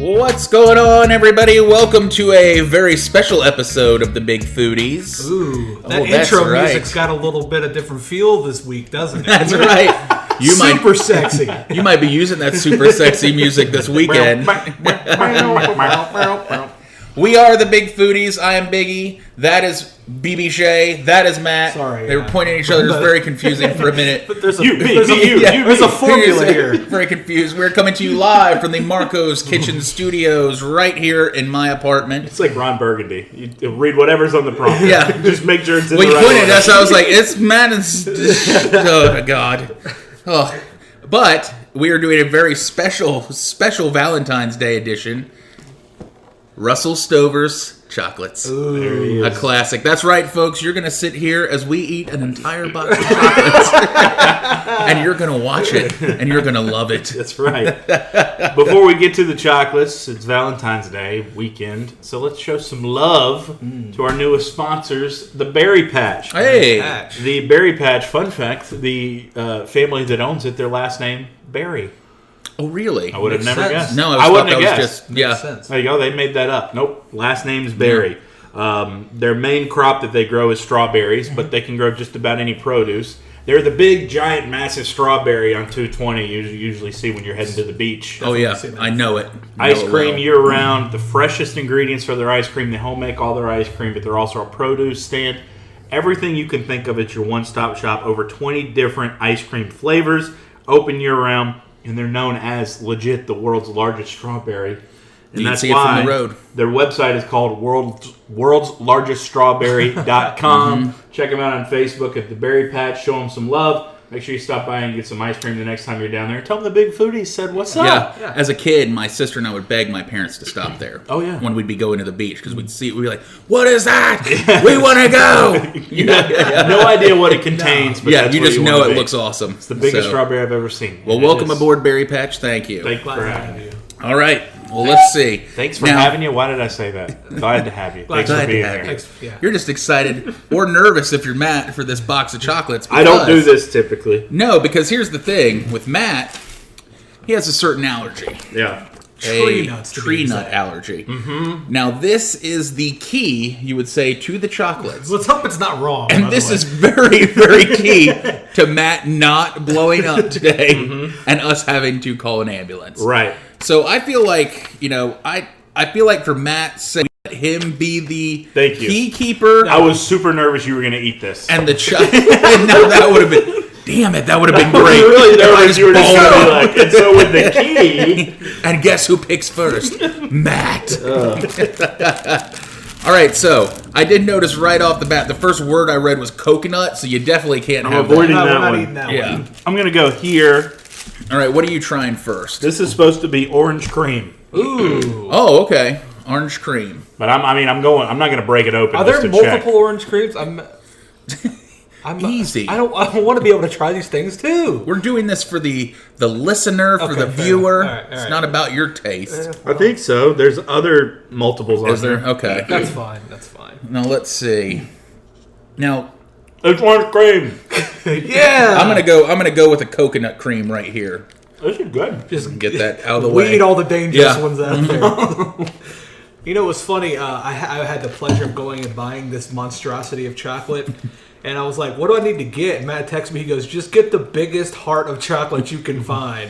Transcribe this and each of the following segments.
What's going on, everybody? Welcome to a very special episode of the Big Foodies. Ooh, that intro music's got a little bit of different feel this week, doesn't it? That's right. Super sexy. You might be using that super sexy music this weekend. We are the Big Foodies. I am Biggie. That is BB Shay. That is Matt. Sorry. They were pointing at each other. It was very confusing for a minute. But there's a formula here. Very confused. We're coming to you live from the Marco's Kitchen Studios right here in my apartment. It's like Ron Burgundy. You read whatever's on the prompt. Yeah. Just make sure it's in Well, the you right pointed order. at us. I was like, it's Matt and... Oh, my God. Oh. But we are doing a very special Valentine's Day edition. Russell Stover's chocolates. Ooh. A classic. That's right, folks. You're going to sit here as we eat an entire box of chocolates. And you're going to watch it. And you're going to love it. That's right. Before we get to the chocolates, it's Valentine's Day weekend. So let's show some love to our newest sponsors, the Berry Patch. Hey. The Berry Patch, fun fact, the family that owns it, their last name, Berry. Oh, really? I would have never guessed. No, I wouldn't have guessed. Just, yeah. Sense. There you go. They made that up. Nope. Last name's Berry. Their main crop that they grow is strawberries, but they can grow just about any produce. They're the big, giant, massive strawberry on 220 you usually see when you're heading to the beach. Oh, yeah. I know it. Ice cream year-round. The freshest ingredients for their ice cream. They home make all their ice cream, but they're also a produce stand. Everything you can think of at your one-stop shop. Over 20 different ice cream flavors. Open year-round. And they're known as legit the world's largest strawberry. And you that's can see why it from the road. Their website is called worldslargeststrawberry.com. Check them out on Facebook at the Berry Patch. Show them some love. Make sure you stop by and get some ice cream the next time you're down there. Tell them the Big Foodies said, what's up? Yeah. As a kid, my sister and I would beg my parents to stop there. Oh, yeah. When we'd be going to the beach, because we'd be like, what is that? We want to go! No idea what it contains, but that's you where just you know wanna it be. looks awesome. It's the biggest strawberry I've ever seen. Well, welcome aboard, Berry Patch. Thank you. Thank you for having me. All right. Well, let's see. Thanks for having you. Why did I say that? Glad to have you. Thanks for being here. Yeah. You're just excited or nervous if you're Matt for this box of chocolates. I don't do this typically. No, because here's the thing. With Matt, he has a certain allergy. Yeah. Tree nut allergy. Mm-hmm. Now, this is the key, you would say, to the chocolates. Let's hope it's not wrong. And this is very, very key to Matt not blowing up today and us having to call an ambulance. Right. So I feel like, I feel like for Matt's sake, let him be the key keeper. I was super nervous you were going to eat this. And the and now that would have been... Damn it, that would have been great. Really nervous you were just going to be like, and so with the key... And guess who picks first? Matt. All right, so I did notice right off the bat, the first word I read was coconut, so you definitely can't have avoiding that. that we're not one. eating that one. I'm going to go here. All right, what are you trying first? This is supposed to be orange cream. Ooh. Oh, okay. Orange cream. But I'm not going to break it open. Are just there to multiple check. orange creams? I'm easy. I want to be able to try these things too. We're doing this for the listener, for the viewer. All right. It's not about your taste. I think so. There's other multiples on Is there? Okay. That's fine. Now, let's see. Now... It's orange cream. Yeah. I'm gonna go with a coconut cream right here. This is good. Just get that out of the way. Weed all the dangerous ones out there. You know, it was funny. I had the pleasure of going and buying this monstrosity of chocolate, and I was like, "What do I need to get?" And Matt texted me. He goes, "Just get the biggest heart of chocolate you can find."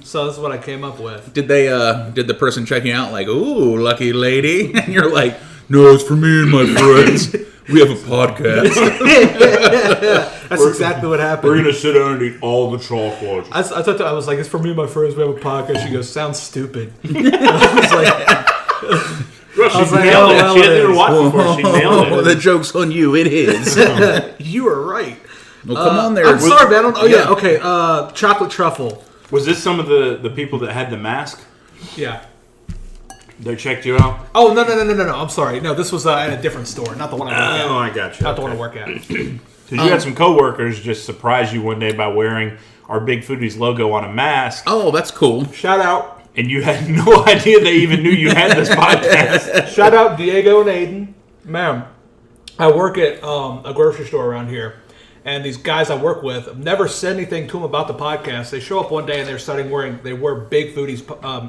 So that's what I came up with. Did the person checking out like, "Ooh, lucky lady," and you're like, "No, it's for me and my friends. We have a podcast." That's exactly what happened. We're gonna sit down and eat all the chocolate. I was like, "It's for me and my friends. We have a podcast." She goes, "Sounds stupid." I was like. She nailed it. She hadn't even watched before. She nailed it. The joke's on you. It is. You are right. Well, come on there. I'm sorry, man. Oh, yeah. Okay. Chocolate truffle. Was this some of the people that had the mask? Yeah. They checked you out? Oh, no. I'm sorry. No, this was at a different store. Not the one I work at. Oh, I got you. Not the one I work at. Because you had some coworkers just surprise you one day by wearing our Big Foodies logo on a mask. Oh, that's cool. Shout out. And you had no idea they even knew you had this podcast. Shout out Diego and Aiden. Ma'am, I work at a grocery store around here. And these guys I work with, I've never said anything to them about the podcast. They show up one day and they wear Big Foodies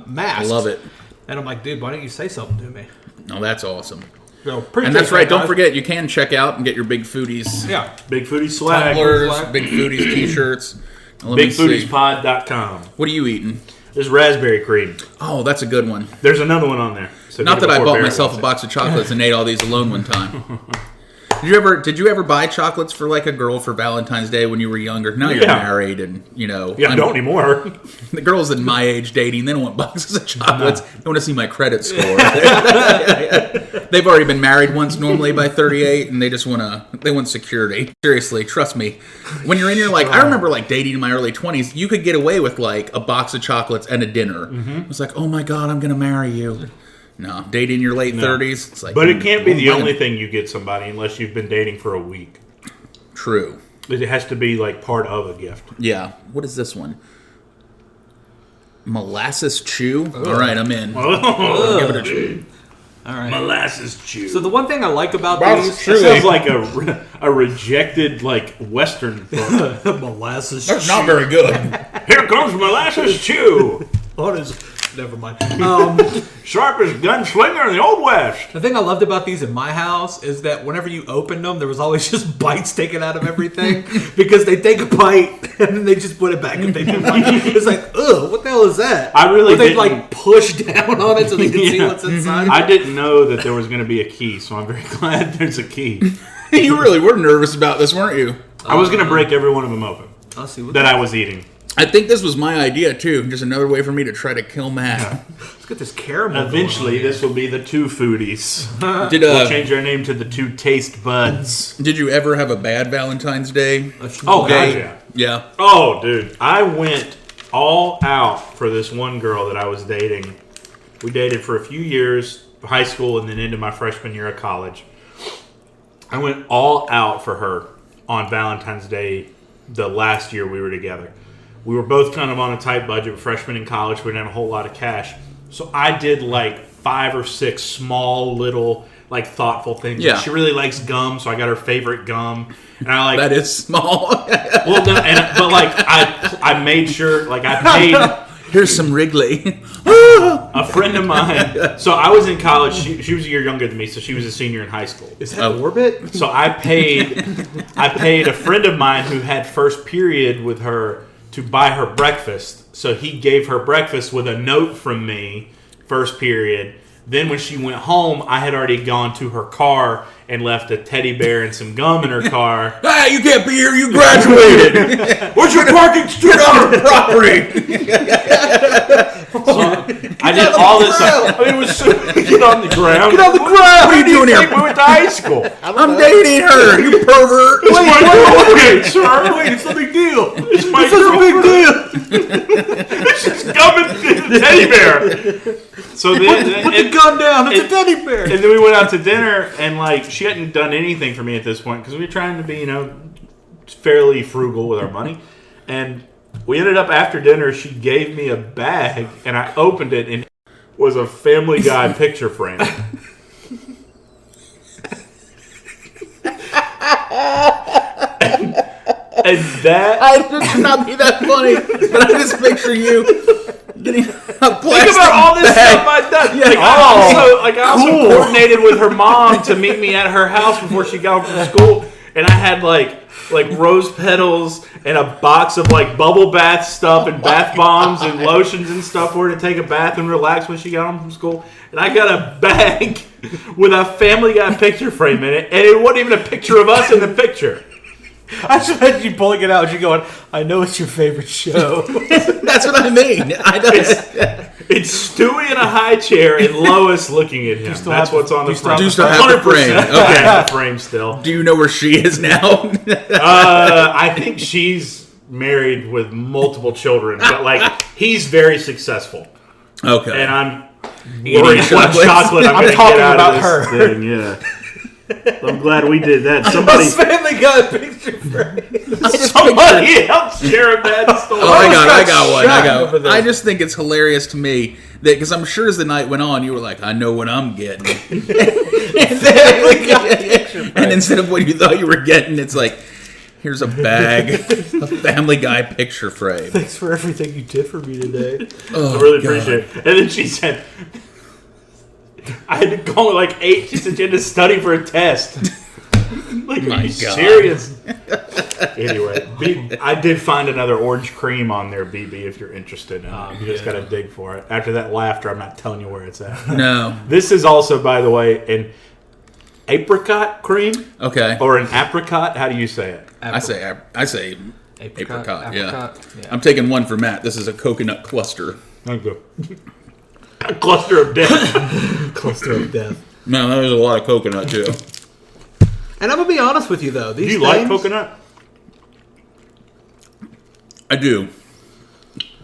masks. I love it. And I'm like, dude, why don't you say something to me? Oh, that's awesome. So, And that's right. Don't guys. forget, you can check out and get your Big Foodies. Yeah. Big Foodies swag. Tumblers, Big Foodies t-shirts. Let me see. BigFoodiesPod.com. What are you eating? There's raspberry cream. Oh, that's a good one. There's another one on there. So Not get it that I before bought Barrett myself wants a it. box of chocolates and ate all these alone one time. Did you ever buy chocolates for like a girl for Valentine's Day when you were younger? Now you're Yeah. married and, you know. Yeah, I don't anymore. The girls in my age dating, they don't want boxes of chocolates. They want to see my credit score. They've already been married once normally by 38 and they just want security. Seriously, trust me. When you're in your I remember like dating in my early 20s, you could get away with like a box of chocolates and a dinner. It was like, oh my God, I'm going to marry you. No, dating in your late 30s, it's like... But it can't be the only thing you get somebody unless you've been dating for a week. True. It has to be like part of a gift. Yeah. What is this one? Molasses Chew? All right, I'm in. Give it a chew. All right. Molasses chew. So the one thing I like about these... That sounds like a rejected like Western book. Molasses That's not very good. Here comes molasses chew. What is... Never mind. Sharpest gunslinger in the Old West. The thing I loved about these in my house is that whenever you opened them, there was always just bites taken out of everything because they take a bite and then they just put it back and they didn't like it. It's like, ugh, what the hell is that? I really Or they didn't- like push down on it so they can see Yeah. what's inside. I didn't know that there was going to be a key, so I'm very glad there's a key. You really were nervous about this, weren't you? I was going to break every one of them open I'll see what that I was eating. I think this was my idea, too. Just another way for me to try to kill Matt. Let's get this caramel. Eventually, this will be the Two Foodies. Did We'll change our name to the Two Taste Buds. Did you ever have a bad Valentine's Day? Oh, Day? gotcha. Yeah. Oh, dude. I went all out for this one girl that I was dating. We dated for a few years, high school, and then into my freshman year of college. I went all out for her on Valentine's Day the last year we were together. We were both kind of on a tight budget. Freshmen in college, we didn't have a whole lot of cash. So I did like 5 or 6 small little like thoughtful things. Yeah. She really likes gum, so I got her favorite gum. And I like That is small. well, no, but like I made sure like I paid Here's some Wrigley. a friend of mine. So I was in college. She was a year younger than me, so she was a senior in high school. Is that Orbit? So I paid a friend of mine who had first period with her to buy her breakfast. So he gave her breakfast with a note from me, first period. Then when she went home, I had already gone to her car and left a teddy bear and some gum in her car. Ah, you can't be here. You graduated. What's your parking street on the property? I did all this. I mean, it was so, get on the ground. Get on the ground. What are you doing here? We went to high school. I'm dating her. You pervert. It's my girlfriend, sir. Wait, it's no big deal. It's my It's a big deal. It's just gum and the teddy bear. So then, Put the gun down. It's a teddy bear. and then we went out to dinner, and like she hadn't done anything for me at this point because we were trying to be, you know, fairly frugal with our money. And we ended up after dinner, she gave me a bag, and I opened it, and it was a Family Guy picture frame. And that It should not be that funny, but I just picture you getting a plastic think about all this bag. stuff I've done. Yeah, I also coordinated with her mom to meet me at her house before she got home from school, and I had like rose petals and a box of like bubble bath stuff and bath bombs and lotions and stuff for her to take a bath and relax when she got home from school. And I got a bag with a Family Guy picture frame in it, and it wasn't even a picture of us in the picture. I just imagine you pulling it out and you going, I know it's your favorite show. That's what I mean. I know. It's Stewie in a high chair and Lois looking at him. still That's have- what's on do the you still front. Do you still have the frame? 100%. Okay. I have the frame still. Do you know where she is now? I think she's married with multiple children, but like he's very successful, Okay. and I'm Eating worried what chocolates. chocolate I'm I'm going to talking get out about of this her. thing. Yeah, I'm glad we did that. Somebody Family Guy picture frame. somebody else sharing that story. Oh, I got got one. I shot got over one. there. I just think it's hilarious to me that because I'm sure as the night went on, you were like, "I know what I'm getting," and instead of what you thought you were getting, it's like, "Here's a bag, a Family Guy picture frame." Thanks for everything you did for me today. Oh, I really God. appreciate it. And then she said, I had to go like 8. She said you had to study for a test. Like, My are you God. serious? Anyway, I did find another orange cream on there, BB, if you're interested in it. You just got to dig for it. After that laughter, I'm not telling you where it's at. No. This is also, by the way, an apricot cream. Okay. Or an apricot. How do you say it? I say apricot. Yeah. Yeah. I'm taking one for Matt. This is a coconut cluster. Okay. A cluster of death. Cluster of death. No, there's a lot of coconut too. And I'm gonna be honest with you though. Do you like coconut? I do,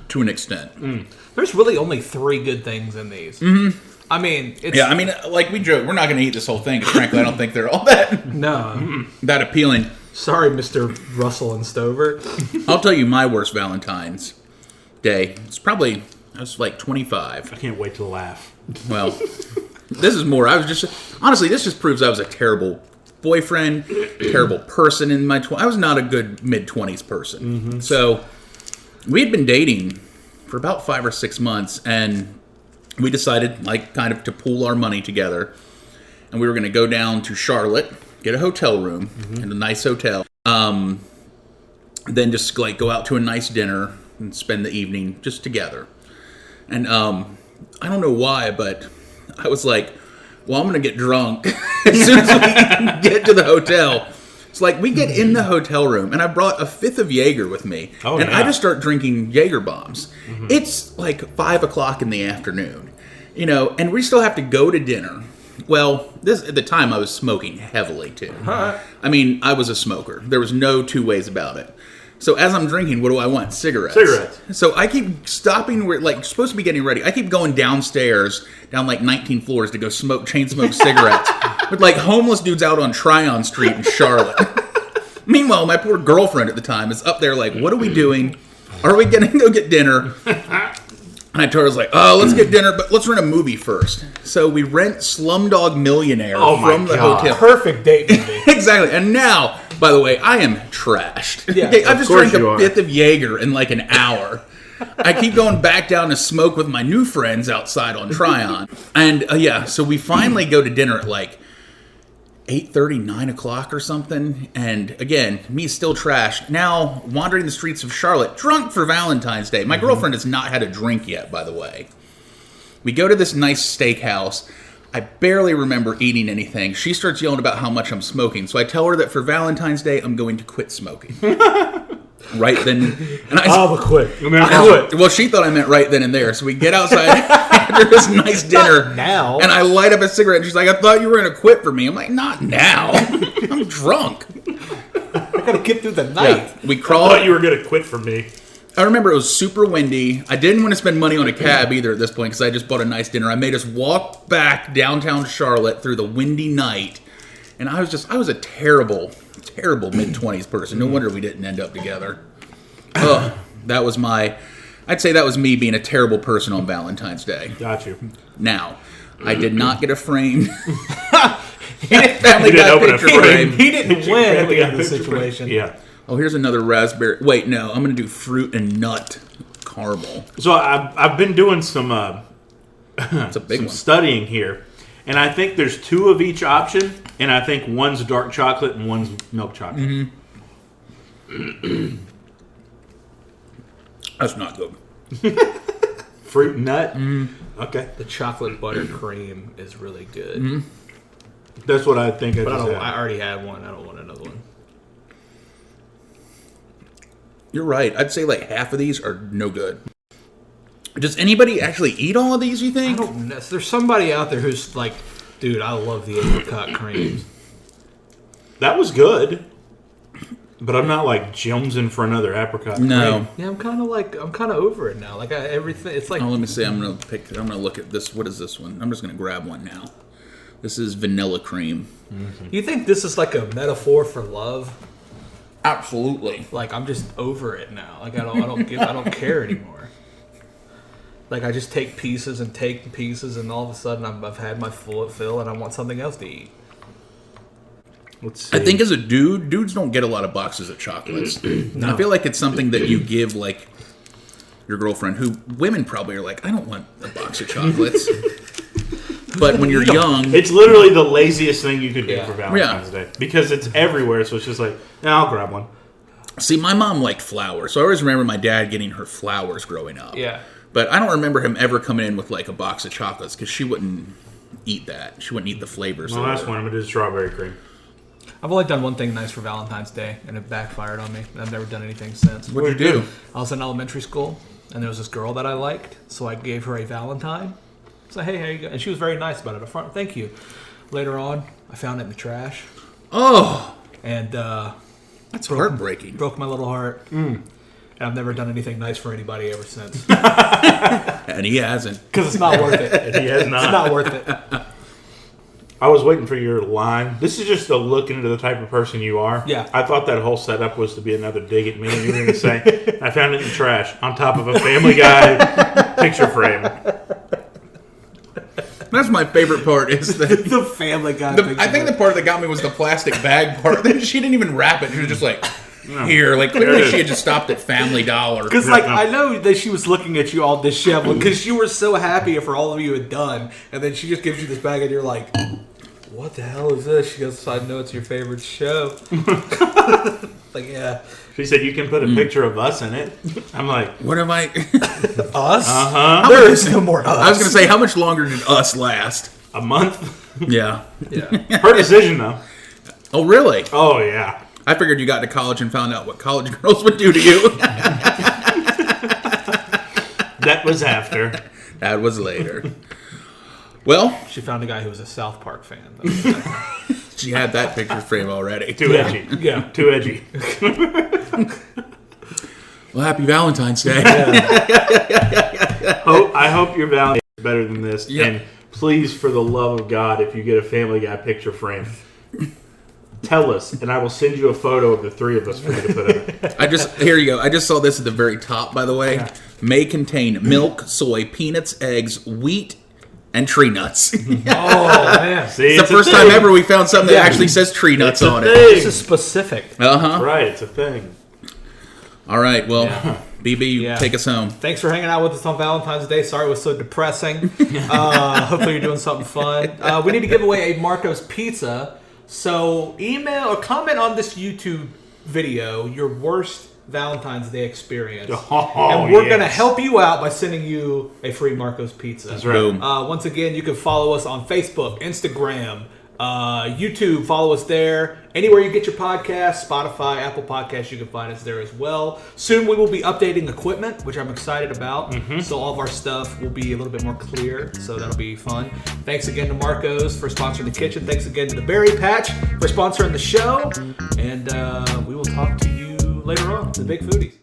to an extent. There's really only 3 good things in these. Mm-hmm. I mean, it's... Yeah, I mean, like we joke, we're not going to eat this whole thing because frankly, I don't think they're all that No. that appealing. Sorry, Mr. Russell and Stover. I'll tell you my worst Valentine's Day. I was like 25. I can't wait to laugh. Well, this is more. Honestly, this just proves I was a terrible boyfriend, terrible person in my 20s. I was not a good mid-20s person. Mm-hmm. So we had been dating for about 5 or 6 months, and we decided, like, kind of to pool our money together, and we were going to go down to Charlotte, get a hotel room in a nice hotel, then just like go out to a nice dinner and spend the evening just together. And I don't know why, but I was like, well, I'm going to get drunk as soon as we get to the hotel. It's like we get in the hotel room, and I brought a 5th of Jaeger with me, I just start drinking Jaeger bombs. Mm-hmm. It's like 5 o'clock in the afternoon, and we still have to go to dinner. Well, at the time I was smoking heavily too. Huh. I mean, I was a smoker. There was no two ways about it. So as I'm drinking, what do I want? Cigarettes. So I keep stopping. We're like supposed to be getting ready. I keep going downstairs, down like 19 floors to go chain smoke cigarettes with like homeless dudes out on Tryon Street in Charlotte. Meanwhile, my poor girlfriend at the time is up there like, what are we doing? Are we going to go get dinner? And I told her, I was like, oh, let's get dinner, but let's rent a movie first. So we rent Slumdog Millionaire from the hotel. Perfect date movie. Exactly. And now, by the way, I am trashed. Yeah, Okay, I've just drank a you are. 5th of Jaeger in like an hour. I keep going back down to smoke with my new friends outside on Tryon. And so we finally go to dinner at like 8:30, 9 o'clock or something. And again, me still trashed. Now, wandering the streets of Charlotte, drunk for Valentine's Day. My girlfriend has not had a drink yet, by the way. We go to this nice steakhouse. I barely remember eating anything. She starts yelling about how much I'm smoking. So I tell her that for Valentine's Day, I'm going to quit smoking. Right then. And I'll quit. Well, she thought I meant right then and there. So we get outside after this nice dinner. Not now. And I light up a cigarette. And she's like, I thought you were going to quit for me. I'm like, not now. I'm drunk. I gotta get through the night. Yeah, we I crawled. thought you were going to quit for me. I remember it was super windy. I didn't want to spend money on a cab either at this point because I just bought a nice dinner. I made us walk back downtown Charlotte through the windy night. And I was a terrible mid-20s person. No wonder we didn't end up together. Ugh, I'd say that was me being a terrible person on Valentine's Day. Got you. Now, I did not get a frame. He didn't open a frame. He didn't win at the Yeah, end of the picture frame. situation. Yeah. Oh, here's another raspberry. Wait, no, I'm going to do fruit and nut caramel. So I've been doing some It's a big some one. studying here, and I think there's 2 of each option, and I think one's dark chocolate and one's milk chocolate. Mm-hmm. That's not good. Fruit and nut. Mm-hmm. Okay, The chocolate buttercream is really good. Mm-hmm. that's what I think. But had. I already had one. I don't want another one. You're right. I'd say like half of these are no good. Does anybody actually eat all of these, you I think? don't know. There's somebody out there who's like, dude, I love the apricot creams. That was good, but I'm not like jonesing for another apricot. No. cream. Yeah, I'm kind of over it now. Like everything, it's like Oh, let me see. I'm gonna look at this. What is this one? I'm just gonna grab one now. This is vanilla cream. You think this is like a metaphor for love? Absolutely. Like I'm just over it now. Like I don't care anymore. Like I just take pieces, and all of a sudden I've had my full fill, and I want something else to eat. Let's see. I think as a dudes don't get a lot of boxes of chocolates. I feel like it's something that you give like your girlfriend, who women probably are like, I don't want a box of chocolates. But when you're young, It's literally the laziest thing you could do Yeah. for Valentine's Day. Because it's everywhere, so it's just like, I'll grab one. see, my mom liked flowers, so I always remember my dad getting her flowers growing up. Yeah. But I don't remember him ever coming in with like a box of chocolates because she wouldn't eat that. She wouldn't eat the flavors. Well, that's one. I'm going to do strawberry cream. I've only done one thing nice for Valentine's Day, and it backfired on me. I've never done anything since. What'd you do? I was in elementary school, and there was this girl that I liked, so I gave her a Valentine. So, hey, here you go. And she was very nice about it up front. Thank you. Later on, I found it in the trash, Oh, and that's heartbreaking. broke my little heart. And I've never done anything nice for anybody ever since. And he hasn't. Because it's not worth it. He has not. It's not worth it. I was waiting for your line. This is just a look into the type of person you are. Yeah. I thought that whole setup was to be another dig at me, and you were going to say, I found it in the trash on top of a Family Guy picture frame. That's my favorite part. Is that The Family Guy. I think the part that got me was the plastic bag part. She didn't even wrap it. She was just like, here. Like, clearly she had just stopped at Family Dollar. Because, like, I know that she was looking at you all disheveled because you were so happy for all of you had done. And then she just gives you this bag and you're like, what the hell is this? She goes, I know it's your favorite show. Like, yeah. She said, you can put a picture of us in it. I'm like, What am I? Us? uh-huh. There is no more us. I was going to say, how much longer did Us last? A month? Yeah. Yeah. Her decision, though. Oh, really? Oh, yeah. I figured you got to college and found out what college girls would do to you. That was after. That was later. Well, She found a guy who was a South Park fan. she had that picture frame already. Too edgy. Yeah. Too edgy. Well, happy Valentine's Day. I hope your Valentine is better than this. Yeah. And please, for the love of God, if you get a Family Guy picture frame, tell us, and I will send you a photo of the three of us for you to put in. Here you go. I just saw this at the very top, by the way. Yeah. May contain milk, soy, peanuts, eggs, wheat, and tree nuts. Oh, man. See, It's the first time ever we found something that Yeah. actually says tree nuts It's a on thing. it. This is specific. Uh-huh. Right, it's a thing. All right, well, Yeah. BB, Yeah. take us home. Thanks for hanging out with us on Valentine's Day. Sorry it was so depressing. Hopefully you're doing something fun. We need to give away a Marco's Pizza. So email or comment on this YouTube video your worst Valentine's Day experience. And we're going to help you out by sending you a free Marco's Pizza. That's right. Boom. Once again, you can follow us on Facebook, Instagram, YouTube. Follow us there. Anywhere you get your podcasts, Spotify, Apple Podcasts, you can find us there as well. Soon we will be updating equipment, which I'm excited about. So all of our stuff will be a little bit more clear. So that'll be fun. Thanks again to Marco's for sponsoring the kitchen. Thanks again to the Berry Patch for sponsoring the show. And we will talk to you later on, the Big Foodies.